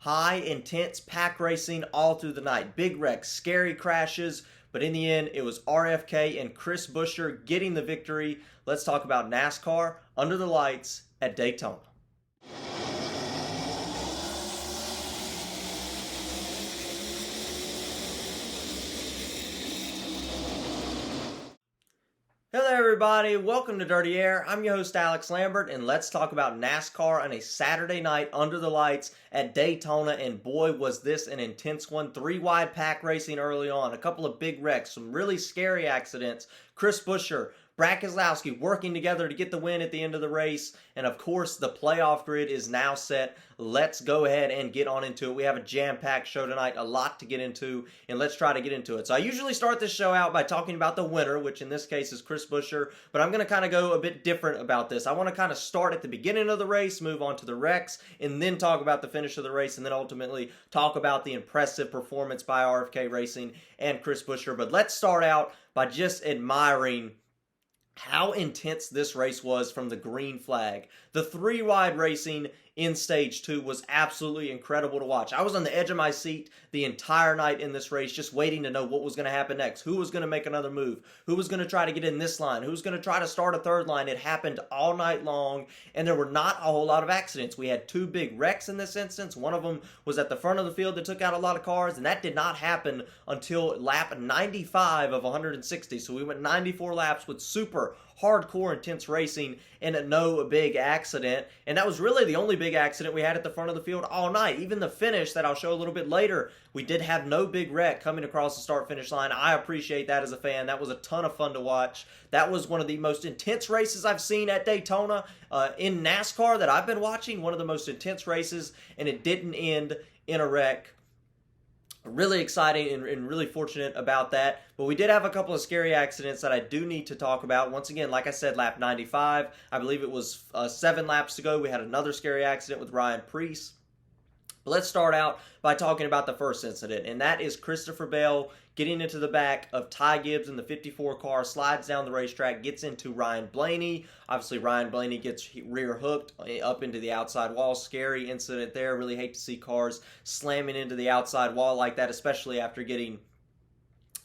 high, intense pack racing all through the night. Big wrecks, scary crashes, but in the end, it was RFK and Chris Buescher getting the victory. Let's talk about NASCAR under the lights at Daytona. Hello everybody, welcome to Dirty Air. I'm your host Alex Lambert, and let's talk about NASCAR on a Saturday night under the lights at Daytona. And boy, was this an intense one. 3 wide pack racing early on, a couple of big wrecks, some really scary accidents. Chris Buescher, Brad Keselowski working together to get the win at the end of the race. And of course, the playoff grid is now set. Let's go ahead and get on into it. We have a jam-packed show tonight, a lot to get into, and let's try to get into it. So I usually start this show out by talking about the winner, which in this case is Chris Buescher, but I'm going to kind of go a bit different about this. I want to kind of start at the beginning of the race, move on to the wrecks, and then talk about the finish of the race, and then ultimately talk about the impressive performance by RFK Racing and Chris Buescher. But let's start out by just admiring how intense this race was from the green flag. The 3 wide racing in stage 2 was absolutely incredible to watch. I was on the edge of my seat the entire night in this race, just waiting to know what was going to happen next. Who was going to make another move? Who was going to try to get in this line? Who was going to try to start a third line? It happened all night long, and there were not a whole lot of accidents. We had 2 big wrecks in this instance. One of them was at the front of the field that took out a lot of cars, and that did not happen until lap 95 of 160. So we went 94 laps with super hardcore intense racing and no big accident. And that was really the only big accident we had at the front of the field all night. Even the finish that I'll show a little bit later, we did have no big wreck coming across the start finish line. I appreciate that as a fan. That was a ton of fun to watch. That was one of the most intense races I've seen at Daytona in NASCAR that I've been watching. One of the most intense races, and it didn't end in a wreck. Really exciting and really fortunate about that. But we did have a couple of scary accidents that I do need to talk about. Once again, like I said, lap 95, I believe it was 7 laps to go. We had another scary accident with Ryan Preece. But let's start out by talking about the first incident, and that is Christopher Bell getting into the back of Ty Gibbs in the 54 car, slides down the racetrack, gets into Ryan Blaney. Obviously, Ryan Blaney gets rear hooked up into the outside wall. Scary incident there. Really hate to see cars slamming into the outside wall like that, especially after getting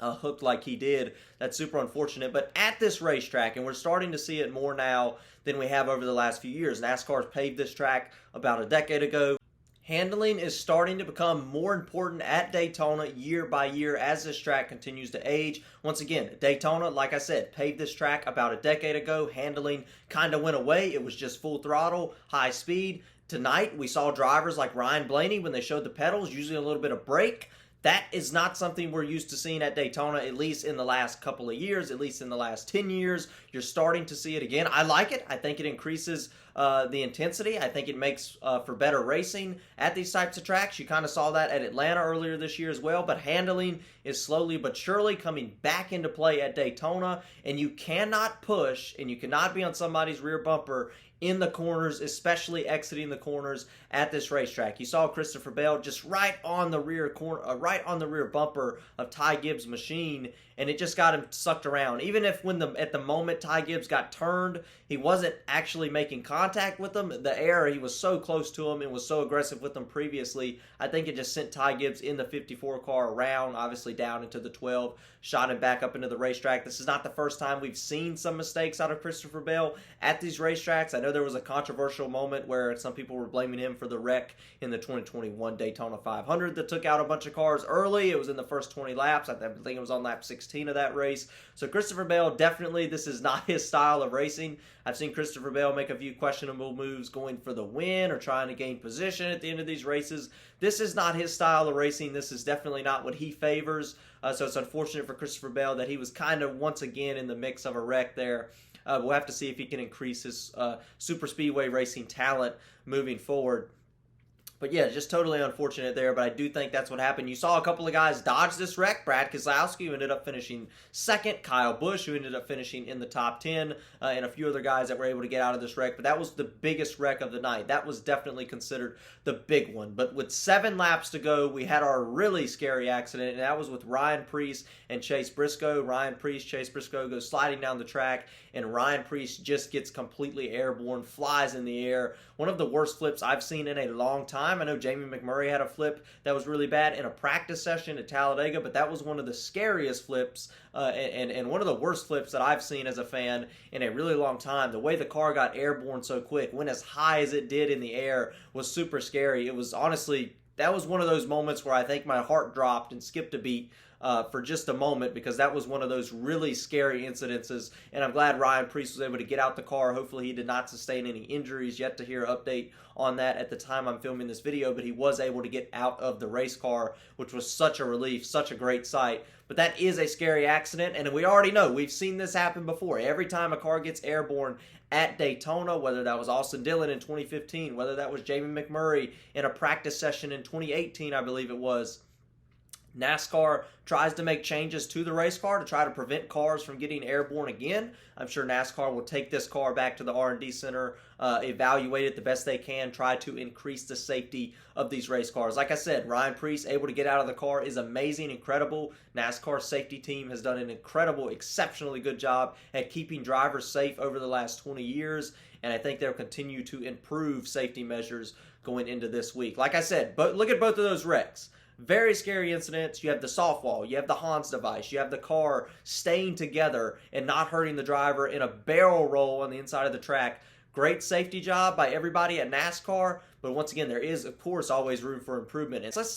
hooked like he did. That's super unfortunate. But at this racetrack, and we're starting to see it more now than we have over the last few years. NASCAR's paved this track about a decade ago. Handling is starting to become more important at Daytona year by year as this track continues to age. Once again, Daytona, like I said, paved this track about a decade ago. Handling kind of went away. It was just full throttle, high speed. Tonight, we saw drivers like Ryan Blaney, when they showed the pedals, using a little bit of brake. That is not something we're used to seeing at Daytona, at least in the last couple of years, at least in the last 10 years. You're starting to see it again. I like it. I think it increases the intensity. I think it makes for better racing at these types of tracks. You kind of saw that at Atlanta earlier this year as well, but handling is slowly but surely coming back into play at Daytona, and you cannot push and you cannot be on somebody's rear bumper in the corners, especially exiting the corners at this racetrack. You saw Christopher Bell just right on the rear corner, right on the rear bumper of Ty Gibbs' machine, and it just got him sucked around. Even if at the moment Ty Gibbs got turned, he wasn't actually making contact with him. The air, he was so close to him and was so aggressive with him previously. I think it just sent Ty Gibbs in the 54 car around, obviously down into the 12, shot him back up into the racetrack. This is not the first time we've seen some mistakes out of Christopher Bell at these racetracks. I know there was a controversial moment where some people were blaming him for the wreck in the 2021 Daytona 500 that took out a bunch of cars early. It was in the first 20 laps. I think it was on lap 16 of that race. So Christopher Bell, definitely this is not his style of racing. I've seen Christopher Bell make a few questionable moves going for the win or trying to gain position at the end of these races. This is not his style of racing. This is definitely not what he favors. So it's unfortunate for Christopher Bell that he was kind of once again in the mix of a wreck there. We'll have to see if he can increase his super speedway racing talent moving forward. But yeah, just totally unfortunate there, but I do think that's what happened. You saw a couple of guys dodge this wreck. Brad Keselowski, who ended up finishing second. Kyle Busch, who ended up finishing in the top 10. And a few other guys that were able to get out of this wreck. But that was the biggest wreck of the night. That was definitely considered the big one. But with 7 laps to go, we had our really scary accident, and that was with Ryan Preece and Chase Briscoe. Ryan Preece, Chase Briscoe goes sliding down the track, and Ryan Preece just gets completely airborne, flies in the air. one of the worst flips I've seen in a long time. I know Jamie McMurray had a flip that was really bad in a practice session at Talladega, but that was one of the scariest flips and one of the worst flips that I've seen as a fan in a really long time. The way the car got airborne so quick, went as high as it did in the air, was super scary. It was honestly, that was one of those moments where I think my heart dropped and skipped a beat for just a moment, because that was one of those really scary incidences, and I'm glad Ryan Preece was able to get out the car. Hopefully he did not sustain any injuries. Yet to hear an update on that at the time I'm filming this video, but he was able to get out of the race car, which was such a relief, such a great sight. But that is a scary accident, and we already know, we've seen this happen before. Every time a car gets airborne at Daytona, whether that was Austin Dillon in 2015, whether that was Jamie McMurray in a practice session in 2018, I believe it was, NASCAR tries to make changes to the race car to try to prevent cars from getting airborne again. I'm sure NASCAR will take this car back to the R&D center, evaluate it the best they can, try to increase the safety of these race cars. Like I said, Ryan Preece able to get out of the car is amazing, incredible. NASCAR's safety team has done an incredible, exceptionally good job at keeping drivers safe over the last 20 years, and I think they'll continue to improve safety measures going into this week. Like I said, but look at both of those wrecks. Very scary incidents. You have the soft wall, you have the Hans device, you have the car staying together and not hurting the driver in a barrel roll on the inside of the track. Great safety job by everybody at NASCAR, but once again, there is, of course, always room for improvement. And so let's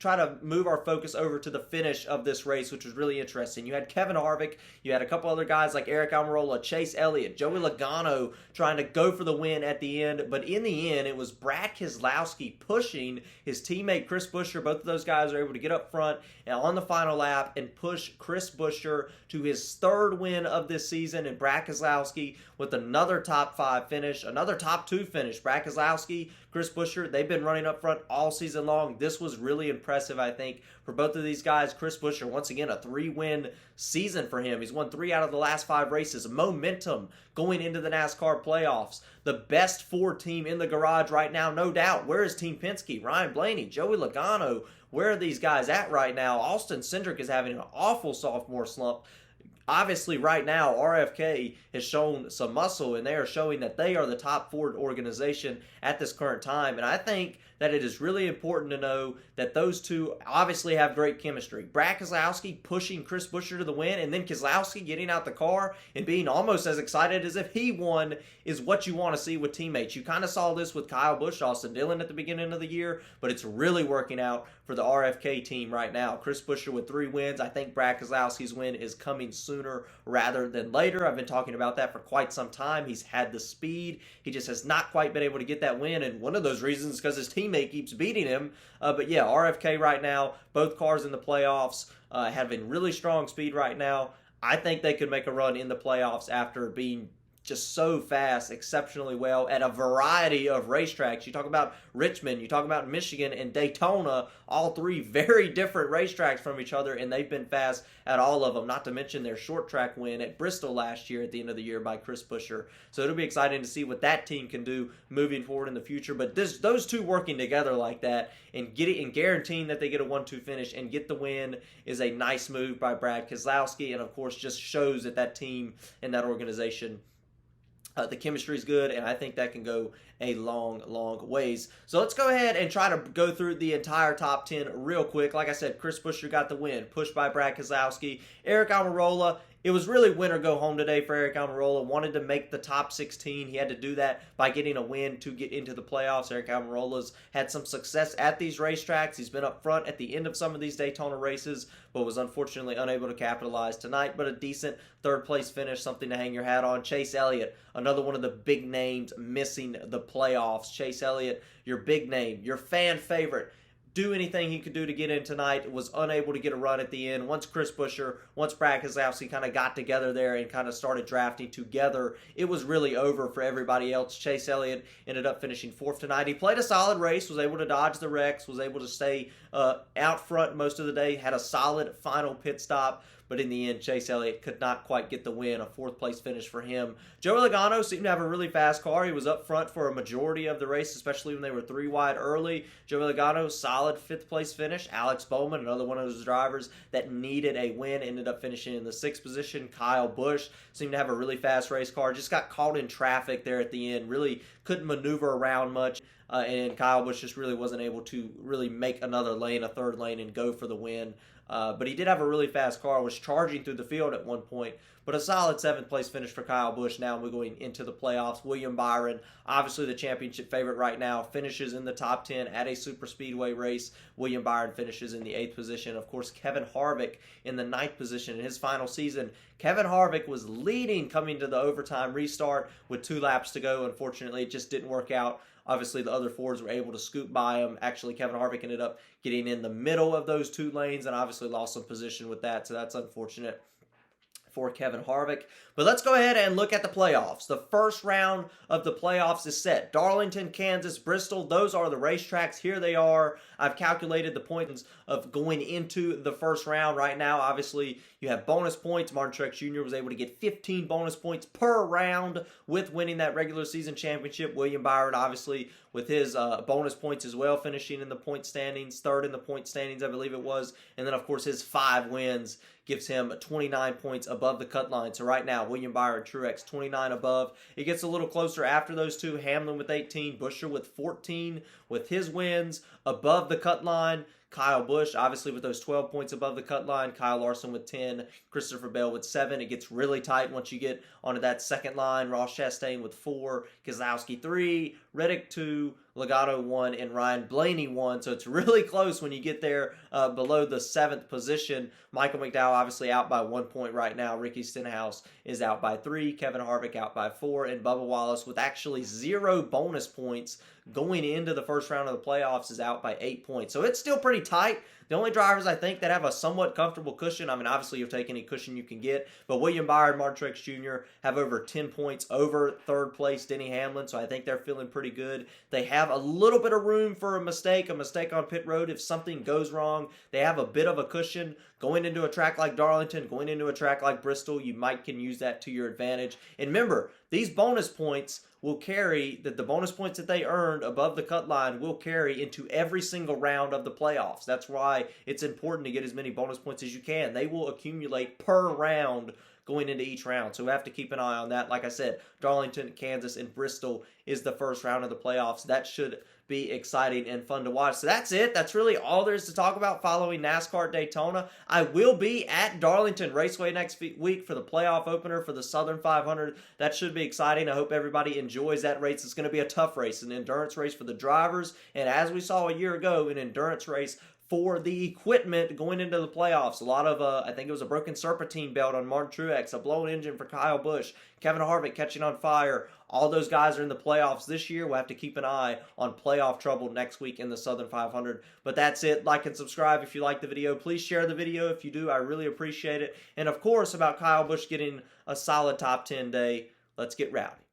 try to move our focus over to the finish of this race, which was really interesting. You had Kevin Harvick, you had a couple other guys like Aric Almirola, Chase Elliott, Joey Logano trying to go for the win at the end, but in the end, it was Brad Keselowski pushing his teammate Chris Buescher. Both of those guys are able to get up front and on the final lap and push Chris Buescher to his third win of this season, and Brad Keselowski with another top 5 finish, another top 2 finish. Brad Keselowski, Chris Buescher, they've been running up front all season long. This was really impressive, I think, for both of these guys. Chris Buescher, once again, a 3-win season for him. He's won 3 out of the last 5 races. Momentum going into the NASCAR playoffs. The best Ford team in the garage right now, no doubt. Where is Team Penske? Ryan Blaney, Joey Logano. Where are these guys at right now? Austin Cindric is having an awful sophomore slump. Obviously, right now, RFK has shown some muscle, and they are showing that they are the top Ford organization at this current time. And I think that it is really important to know that those two obviously have great chemistry. Brad Keselowski pushing Chris Buescher to the win, and then Keselowski getting out the car and being almost as excited as if he won is what you want to see with teammates. You kind of saw this with Kyle Busch, Austin Dillon at the beginning of the year, but it's really working out for the RFK team right now. Chris Buescher with 3 wins. I think Brad Keselowski's win is coming sooner rather than later. I've been talking about that for quite some time. He's had the speed. He just has not quite been able to get that win, and one of those reasons is because his teammate keeps beating him. But yeah, RFK right now, both cars in the playoffs, having really strong speed right now. I think they could make a run in the playoffs after being just so fast, exceptionally well at a variety of racetracks. You talk about Richmond, you talk about Michigan and Daytona, all 3 very different racetracks from each other, and they've been fast at all of them, not to mention their short track win at Bristol last year at the end of the year by Chris Buescher. So it'll be exciting to see what that team can do moving forward in the future. But those two working together like that and guaranteeing that they get a 1-2 finish and get the win is a nice move by Brad Keselowski, and of course just shows that that team and that organization, the chemistry is good, and I think that can go a long, long ways. So let's go ahead and try to go through the entire top 10 real quick. Like I said, Chris Buescher got the win, pushed by Brad Keselowski. Aric Almirola, it was really win or go home today for Aric Almirola. Wanted to make the top 16. He had to do that by getting a win to get into the playoffs. Aric Almirola's had some success at these racetracks. He's been up front at the end of some of these Daytona races, but was unfortunately unable to capitalize tonight. But a decent third-place finish, something to hang your hat on. Chase Elliott, another one of the big names missing the playoffs. Chase Elliott, your big name, your fan favorite. Do anything he could do to get in tonight, was unable to get a run at the end. Once Chris Buescher, once Brad Keselowski kind of got together there and kind of started drafting together, it was really over for everybody else. Chase Elliott ended up finishing 4th tonight. He played a solid race, was able to dodge the wrecks, was able to stay out front most of the day, had a solid final pit stop. but in the end, Chase Elliott could not quite get the win. A fourth-place finish for him. Joey Logano seemed to have a really fast car. He was up front for a majority of the race, especially when they were 3 wide early. Joey Logano, solid fifth-place finish. Alex Bowman, another one of those drivers that needed a win, ended up finishing in the 6th position. Kyle Busch seemed to have a really fast race car. Just got caught in traffic there at the end. Really couldn't maneuver around much. And Kyle Busch just really wasn't able to really make another lane, a third lane, and go for the win. But he did have a really fast car, was charging through the field at one point. But a solid 7th place finish for Kyle Busch. Now we're going into the playoffs. William Byron, obviously the championship favorite right now, finishes in the top 10 at a super speedway race. William Byron finishes in the 8th position. Of course, Kevin Harvick in the 9th position in his final season. Kevin Harvick was leading coming to the overtime restart with 2 laps to go. Unfortunately, it just didn't work out. Obviously, the other Fords were able to scoot by him. Actually, Kevin Harvick ended up getting in the middle of those 2 lanes and obviously lost some position with that, so that's unfortunate for Kevin Harvick. But let's go ahead and look at the playoffs. The first round of the playoffs is set. Darlington, Kansas, Bristol, those are the racetracks. Here they are. I've calculated the points of going into the first round right now. Obviously, you have bonus points. Martin Truex Jr. was able to get 15 bonus points per round with winning that regular season championship. William Byron, obviously, with his bonus points as well, finishing in the point standings, 3rd in the point standings, I believe it was. And then, of course, his 5 wins gives him 29 points above the cut line. So right now, William Byron, Truex, 29 above. It gets a little closer after those 2. Hamlin with 18, Buescher with 14 with his wins above the cut line. Kyle Busch, obviously, with those 12 points above the cut line. Kyle Larson with 10. Christopher Bell with 7. It gets really tight once you get onto that second line. Ross Chastain with 4. Keselowski 3. Reddick 2. Logano 1. And Ryan Blaney 1. So it's really close when you get there below the 7th position. Michael McDowell obviously out by 1 point right now. Ricky Stenhouse is out by 3. Kevin Harvick out by 4. And Bubba Wallace with actually 0 bonus points going into the first round of the playoffs is out by 8 points. So it's still pretty tight. The only drivers I think that have a somewhat comfortable cushion, I mean, obviously you'll take any cushion you can get, but William Byron, Martin Truex Jr. have over 10 points over 3rd place Denny Hamlin, so I think they're feeling pretty good. They have a little bit of room for a mistake on pit road if something goes wrong. They have a bit of a cushion. Going into a track like Darlington, going into a track like Bristol, you can use that to your advantage. And remember, these bonus points will carry, the bonus points that they earned above the cut line will carry into every single round of the playoffs. That's why it's important to get as many bonus points as you can. They will accumulate per round going into each round. So we have to keep an eye on that. Like I said, Darlington, Kansas, and Bristol is the first round of the playoffs. That should be exciting and fun to watch. So that's it. That's really all there is to talk about following NASCAR Daytona. I will be at Darlington Raceway next week for the playoff opener for the Southern 500. That should be exciting. I hope everybody enjoys that race. It's going to be a tough race, an endurance race for the drivers. And as we saw a year ago, an endurance race for the equipment going into the playoffs. A lot of, I think it was a broken serpentine belt on Martin Truex, a blown engine for Kyle Busch, Kevin Harvick catching on fire. All those guys are in the playoffs this year. We'll have to keep an eye on playoff trouble next week in the Southern 500. But that's it. Like and subscribe if you like the video. Please share the video if you do. I really appreciate it. And of course, about Kyle Busch getting a solid top 10 day, let's get rowdy.